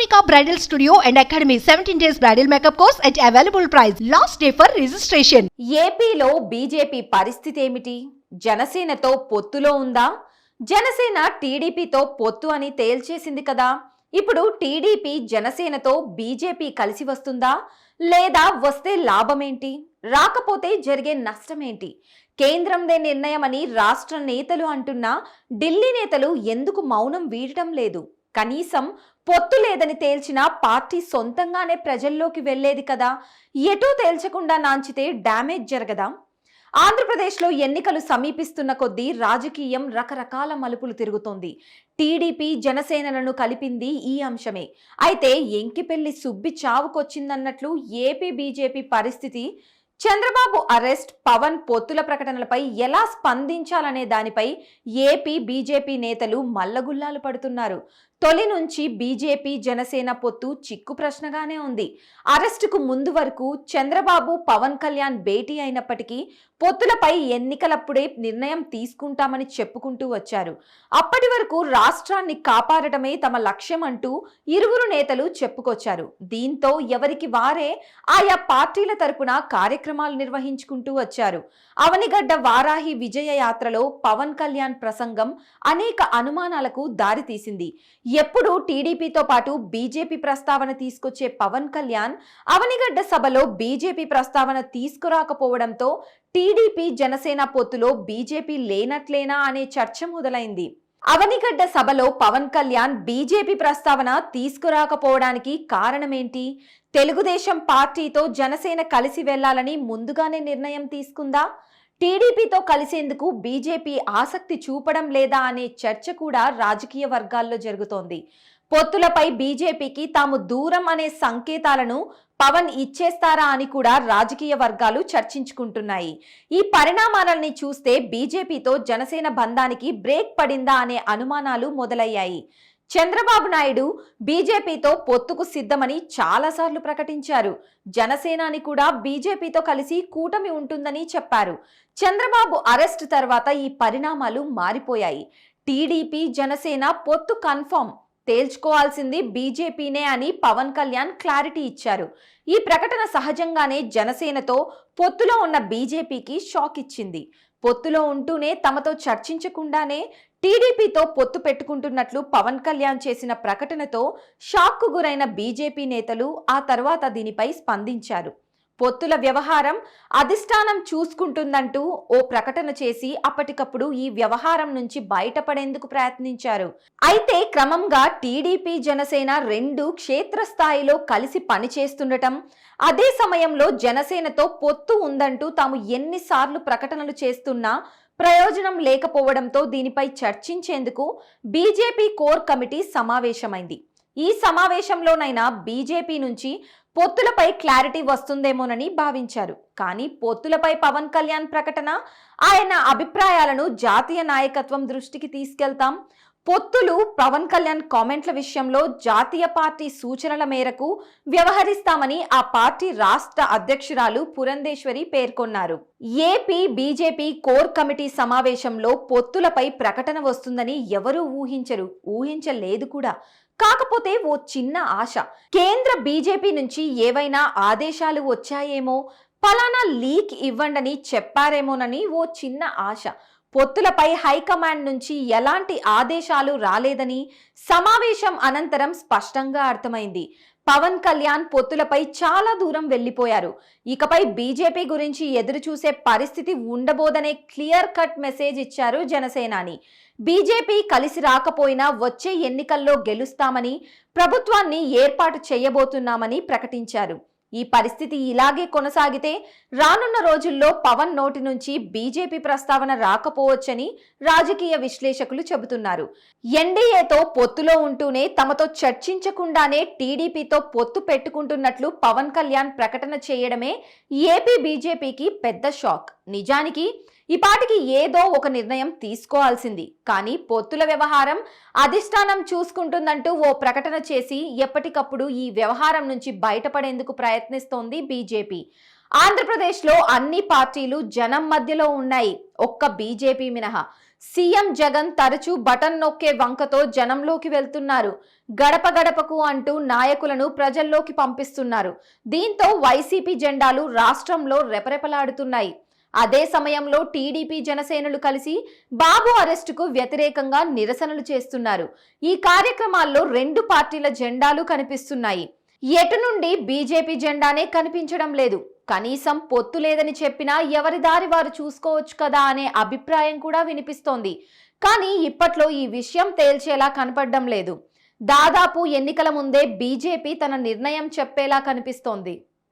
Monica Bridal Studio and Academy 17 days bridal makeup course at available price. Last day for registration. ఏపీలో BJP పరిస్థితి ఏమిటి? జనసేనతో పొత్తులో ఉందా? జనసేన టీడీపీతో పొత్తు అని తేల్చేసింది కదా. ఇప్పుడు టీడీపీ జనసేనతో బీజేపీ కలిసి వస్తుందా? లేదా వస్తే లాభమేంటి? రాకపోతే జరిగే నష్టమేంటి? కేంద్రందే నిర్ణయమని రాష్ట్ర నేతలు అంటున్నా ఢిల్లీ నేతలు ఎందుకు మౌనం వీడటం లేదు? కనీసం పొత్తు లేదని తేల్చిన పార్టీ సొంతంగానే ప్రజల్లోకి వెళ్లేది కదా. ఎటూ తేల్చకుండా నాంచితే డ్యామేజ్ జరగదా? ఆంధ్రప్రదేశ్లో ఎన్నికలు సమీపిస్తున్న కొద్దీ రాజకీయం రకరకాల మలుపులు తిరుగుతోంది. టీడీపీ జనసేనలను కలిపింది ఈ అంశమే. అయితే ఎంకిపెళ్లి సుబ్బి చావుకొచ్చిందన్నట్లు ఏపీ బీజేపీ పరిస్థితి, చంద్రబాబు అరెస్ట్, పవన్ పొత్తుల ప్రకటనలపై ఎలా స్పందించాలనే దానిపై ఏపీ బీజేపీ నేతలు మల్లగుల్లాలు పడుతున్నారు. తొలి నుంచి బీజేపీ జనసేన పొత్తు చిక్కు ప్రశ్నగానే ఉంది. అరెస్టుకు ముందు వరకు చంద్రబాబు పవన్ కళ్యాణ్ భేటీ అయినప్పటికీ పొత్తులపై ఎన్నికలప్పుడే నిర్ణయం తీసుకుంటామని చెప్పుకుంటూ వచ్చారు. అప్పటి వరకు రాష్ట్రాన్ని కాపాడటమే తమ లక్ష్యం అంటూ ఇరువురు నేతలు చెప్పుకొచ్చారు. దీంతో ఎవరికి వారే ఆయా పార్టీల తరపున కార్యక్రమాలు నిర్వహించుకుంటూ వచ్చారు. అవనిగడ్డ వారాహి విజయ యాత్రలో పవన్ కళ్యాణ్ ప్రసంగం అనేక అనుమానాలకు దారితీసింది. ఎప్పుడు టీడీపీతో పాటు బీజేపీ ప్రస్తావన తీసుకొచ్చే పవన్ కళ్యాణ్ అవనిగడ్డ సభలో బీజేపీ ప్రస్తావన తీసుకురాకపోవడంతో టీడీపీ జనసేన పొత్తులో బీజేపీ లేనట్లేనా అనే చర్చ మొదలైంది. అవనిగడ్డ సభలో పవన్ కళ్యాణ్ బీజేపీ ప్రస్తావన తీసుకురాకపోవడానికి కారణమేంటి? తెలుగుదేశం పార్టీతో జనసేన కలిసి వెళ్లాలని ముందుగానే నిర్ణయం తీసుకుందా? టీడీపీతో కలిసేందుకు బీజేపీ ఆసక్తి చూపడం లేదా అనే చర్చ కూడా రాజకీయ వర్గాల్లో జరుగుతోంది. పొత్తులపై బీజేపీకి తాము దూరం అనే సంకేతాలను పవన్ ఇచ్చేస్తారా అని కూడా రాజకీయ వర్గాలు చర్చించుకుంటున్నాయి. ఈ పరిణామాలని చూస్తే బీజేపీతో జనసేన బంధానికి బ్రేక్ పడిందా అనే అనుమానాలు మొదలయ్యాయి. చంద్రబాబు నాయుడు బీజేపీతో పొత్తుకు సిద్ధమని చాలాసార్లు ప్రకటించారు. జనసేనాని కూడా బీజేపీతో కలిసి కూటమి ఉంటుందని చెప్పారు. చంద్రబాబు అరెస్ట్ తర్వాత ఈ పరిణామాలు మారిపోయాయి. టీడీపీ జనసేన పొత్తు కన్ఫర్మ్, తేల్చుకోవాల్సింది బీజేపీనే అని పవన్ కళ్యాణ్ క్లారిటీ ఇచ్చారు. ఈ ప్రకటన సహజంగానే జనసేనతో పొత్తులో ఉన్న బీజేపీకి షాక్ ఇచ్చింది. పొత్తులో ఉంటూనే తమతో చర్చించకుండానే టీడీపీతో పొత్తు పెట్టుకుంటున్నట్లు పవన్ కళ్యాణ్ చేసిన ప్రకటనతో షాక్కు గురైన బీజేపీ నేతలు ఆ తర్వాత దీనిపై స్పందించారు. పొత్తుల వ్యవహారం అధిష్టానం చూసుకుంటుందంటూ ఓ ప్రకటన చేసి అప్పటికప్పుడు ఈ వ్యవహారం నుంచి బయటపడేందుకు ప్రయత్నించారు. అయితే క్రమంగా టీడీపీ జనసేన రెండు క్షేత్రస్థాయిలో కలిసి పనిచేస్తుండటం, అదే సమయంలో జనసేనతో పొత్తు ఉందంటూ తాము ఎన్నిసార్లు ప్రకటనలు చేస్తున్నా ప్రయోజనం లేకపోవడంతో దీనిపై చర్చించేందుకు బీజేపీ కోర్ కమిటీ సమావేశమైంది. ఈ సమావేశంలోనైనా బీజేపీ నుంచి పొత్తులపై క్లారిటీ వస్తుందేమోనని భావించారు. కానీ పొత్తులపై పవన్ కళ్యాణ్ ప్రకటన, ఆయన అభిప్రాయాలను జాతీయ నాయకత్వం దృష్టికి తీసుకెళ్తాం, పొత్తులు పవన్ కళ్యాణ్ కామెంట్ల విషయంలో జాతీయ పార్టీ సూచనల మేరకు వ్యవహరిస్తామని ఆ పార్టీ రాష్ట్ర అధ్యక్షురాలు పురంధేశ్వరి పేర్కొన్నారు. ఏపీ బీజేపీ కోర్ కమిటీ సమావేశంలో పొత్తులపై ప్రకటన వస్తుందని ఎవరూ ఊహించలేదు కూడా. కాకపోతే ఓ చిన్న ఆశ, కేంద్ర బీజేపీ నుంచి ఏవైనా ఆదేశాలు వచ్చాయేమో, ఫలానా లీక్ ఇవ్వండని చెప్పారేమోనని ఓ చిన్న ఆశ. పొత్తులపై హైకమాండ్ నుంచి ఎలాంటి ఆదేశాలు రాలేదని సమావేశం అనంతరం స్పష్టంగా అర్థమైంది. పవన్ కళ్యాణ్ పొత్తులపై చాలా దూరం వెళ్లిపోయారు. ఇకపై బీజేపీ గురించి ఎదురు చూసే పరిస్థితి ఉండబోదనే క్లియర్ కట్ మెసేజ్ ఇచ్చారు జనసేనాని. బీజేపీ కలిసి రాకపోయినా వచ్చే ఎన్నికల్లో గెలుస్తామని, ప్రభుత్వాన్ని ఏర్పాటు చేయబోతున్నామని ప్రకటించారు. ఈ పరిస్థితి ఇలాగే కొనసాగితే రానున్న రోజుల్లో పవన్ నోటి నుంచి బీజేపీ ప్రస్తావన రాకపోవచ్చని రాజకీయ విశ్లేషకులు చెబుతున్నారు. ఎన్డీఏతో పొత్తులో ఉంటూనే తమతో చర్చించకుండానే టీడీపీతో పొత్తు పెట్టుకుంటున్నట్లు పవన్ కళ్యాణ్ ప్రకటన చేయడమే ఏపీ బీజేపీకి పెద్ద షాక్. నిజానికి ఈ పాటికి ఏదో ఒక నిర్ణయం తీసుకోవాల్సింది. కానీ పొత్తుల వ్యవహారం అధిష్టానం చూసుకుంటుందంటూ ఓ ప్రకటన చేసి ఎప్పటికప్పుడు ఈ వ్యవహారం నుంచి బయటపడేందుకు ప్రయత్నిస్తోంది బీజేపీ. ఆంధ్రప్రదేశ్లో అన్ని పార్టీలు జనం మధ్యలో ఉన్నాయి, ఒక్క బీజేపీ మినహా. సీఎం జగన్ తరచూ బటన్ నొక్కే వంకతో జనంలోకి వెళ్తున్నారు. గడప గడపకు అంటూ నాయకులను ప్రజల్లోకి పంపిస్తున్నారు. దీంతో వైసీపీ జెండాలు రాష్ట్రంలో రెపరెపలాడుతున్నాయి. అదే సమయంలో టీడీపీ జనసేనలు కలిసి బాబు అరెస్టుకు వ్యతిరేకంగా నిరసనలు చేస్తున్నారు. ఈ కార్యక్రమాల్లో రెండు పార్టీల జెండాలు కనిపిస్తున్నాయి. ఎటు నుండి బీజేపీ జెండానే కనిపించడం లేదు. కనీసం పొత్తు లేదని చెప్పినా ఎవరి దారి వారు చూసుకోవచ్చు కదా అనే అభిప్రాయం కూడా వినిపిస్తోంది. కానీ ఇప్పట్లో ఈ విషయం తేల్చేలా కనపడడం లేదు. దాదాపు ఎన్నికల ముందే బీజేపీ తన నిర్ణయం చెప్పేలా కనిపిస్తోంది.